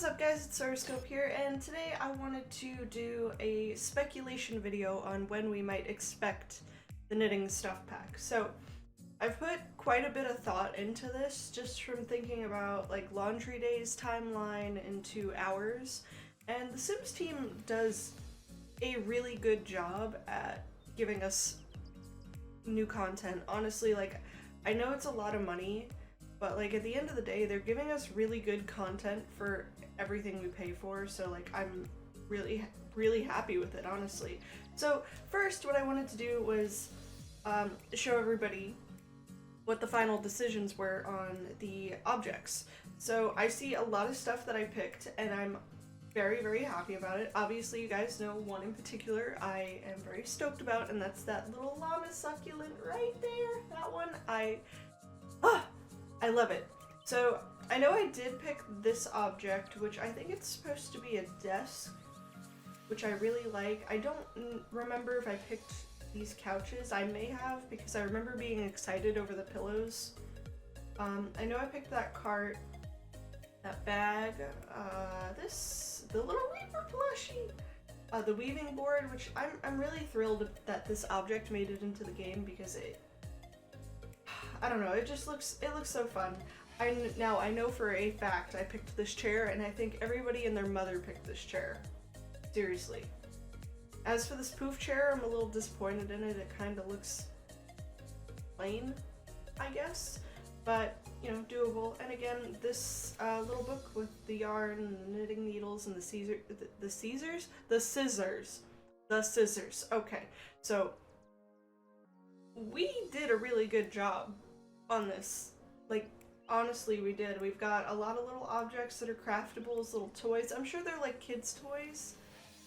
is up, guys? It's Scope here, and today I wanted to do a speculation video on when we might expect the knitting stuff pack. So I've put quite a bit of thought into this, just from thinking about like laundry day's timeline into hours, and the Sims team does a really good job at giving us new content. Honestly, like, I know it's a lot of money, but like at the end of the day, they're giving us really good content for everything we pay for, so like I'm really happy with it, honestly. So first, what I wanted to do was show everybody what the final decisions were on the objects. So I see a lot of stuff that I picked, and I'm very happy about it. Obviously, you guys know one in particular I am very stoked about, and that's that little llama succulent right there. That one, I love it. So I know I did pick this object, which I think it's supposed to be a desk, which I really like. I don't remember if I picked these couches. I may have, because I remember being excited over the pillows. I know I picked that cart, that bag, the little Reaper plushie, the weaving board, which I'm really thrilled that this object made it into the game, because I don't know, it looks so fun. Now I know for a fact I picked this chair, and I think everybody and their mother picked this chair. Seriously. As for this poof chair, I'm a little disappointed in it. It kind of looks plain, I guess, but you know, doable. And again, this little book with the yarn and the knitting needles and the scissors. Okay, so we did a really good job on this. Like, honestly, we did. We've got a lot of little objects that are craftables, little toys. I'm sure they're like kids' toys.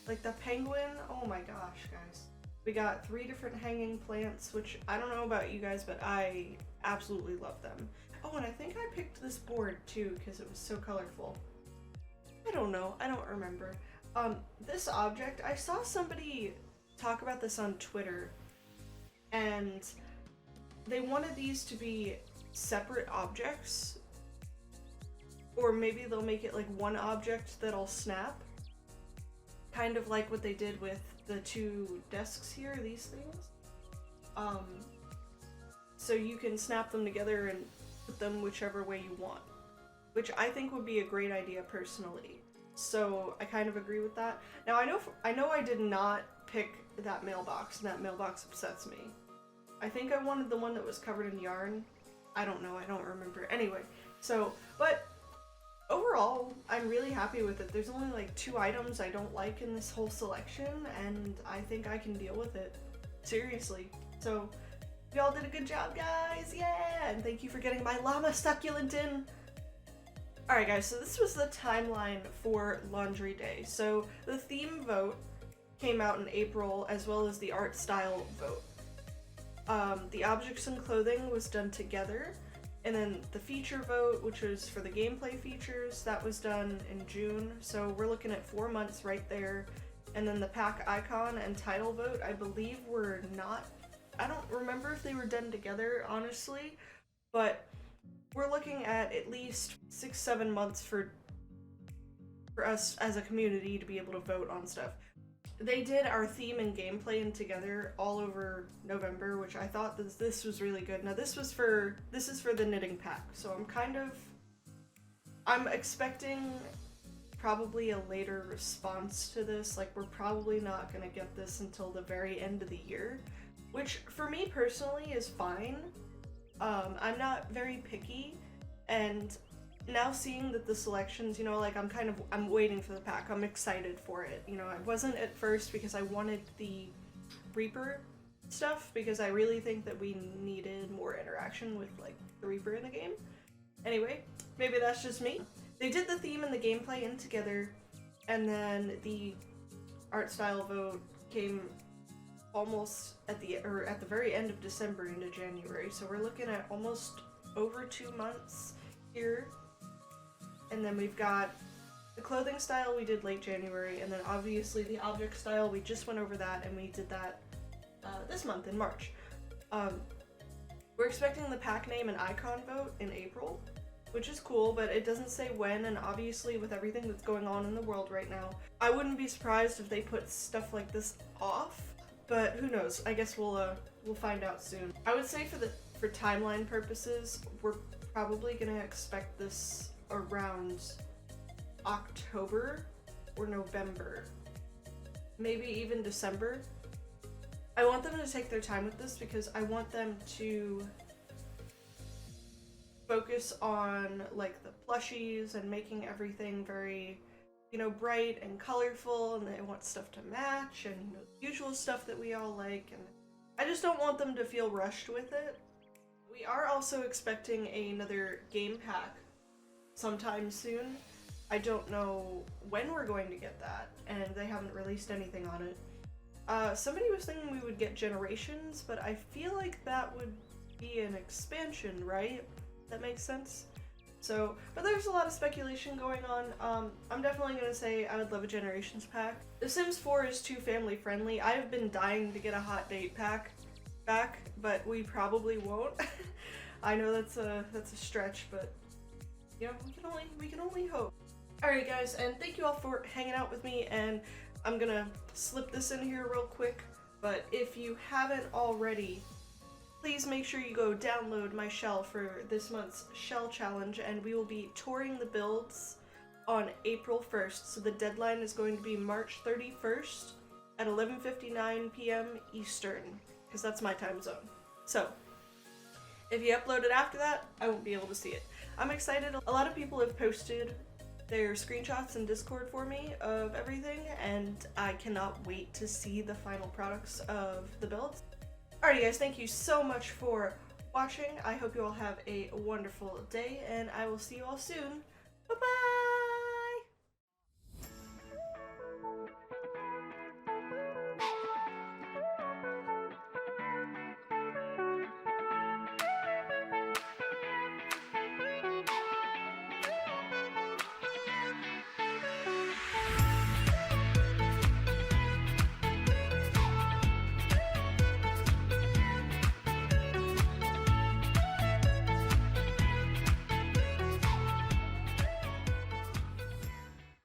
Like the penguin. Oh my gosh, guys. We got 3 different hanging plants, which I don't know about you guys, but I absolutely love them. Oh, and I think I picked this board too, because it was so colorful. I don't know. I don't remember. This object, I saw somebody talk about this on Twitter, and they wanted these to be separate objects, or maybe they'll make it like one object that'll snap, kind of like what they did with the 2 desks here, these things. So you can snap them together and put them whichever way you want, which I think would be a great idea personally. So I kind of agree with that. Now I know I did not pick that mailbox, and that mailbox upsets me. I think I wanted the one that was covered in yarn. I don't know, I don't remember. Anyway, so, but overall, I'm really happy with it. There's only like 2 items I don't like in this whole selection, and I think I can deal with it. Seriously. So, y'all did a good job, guys! Yeah! And thank you for getting my llama succulent in! Alright guys, so this was the timeline for Laundry Day. So, the theme vote came out in April, as well as the art style vote. The objects and clothing was done together, and then the feature vote, which was for the gameplay features, that was done in June, so we're looking at 4 months right there. And then the pack icon and title vote, I believe, were not, I don't remember if they were done together, honestly, but we're looking at least 6-7 months for us as a community to be able to vote on stuff. They did our theme and gameplay in together all over November, which I thought that this was really good. Now this is for the knitting pack, so I'm expecting probably a later response to this. Like, we're probably not gonna get this until the very end of the year, which for me personally is fine. I'm not very picky, and now seeing that the selections, you know, like I'm waiting for the pack. I'm excited for it. You know, I wasn't at first because I wanted the Reaper stuff, because I really think that we needed more interaction with like the Reaper in the game. Anyway, maybe that's just me. They did the theme and the gameplay in together, and then the art style vote came almost at the very end of December into January. So we're looking at almost over 2 months here. And then we've got the clothing style we did late January, and then obviously the object style, we just went over that, and we did that this month in March. We're expecting the pack name and icon vote in April, which is cool, but it doesn't say when, and obviously with everything that's going on in the world right now, I wouldn't be surprised if they put stuff like this off, but who knows? I guess we'll find out soon. I would say for timeline purposes, we're probably gonna expect this around October or November, maybe even December. I want them to take their time with this because I want them to focus on like the plushies and making everything very, you know, bright and colorful, and they want stuff to match and, you know, the usual stuff that we all like, and I just don't want them to feel rushed with it. We are also expecting another game pack sometime soon. I don't know when we're going to get that, and they haven't released anything on it. Somebody was thinking we would get Generations, but I feel like that would be an expansion, right? That makes sense? So, but there's a lot of speculation going on. I'm definitely gonna say I would love a Generations pack. The Sims 4 is too family friendly. I've been dying to get a Hot Date pack back, but we probably won't. I know that's a stretch, but you know, we can only hope. Alright guys, and thank you all for hanging out with me, and I'm gonna slip this in here real quick, but if you haven't already, please make sure you go download my shell for this month's shell challenge, and we will be touring the builds on April 1st, so the deadline is going to be March 31st at 11:59 p.m. Eastern, because that's my time zone. So, if you upload it after that, I won't be able to see it. I'm excited. A lot of people have posted their screenshots in Discord for me of everything, and I cannot wait to see the final products of the builds. Alrighty guys, thank you so much for watching. I hope you all have a wonderful day, and I will see you all soon. Bye-bye!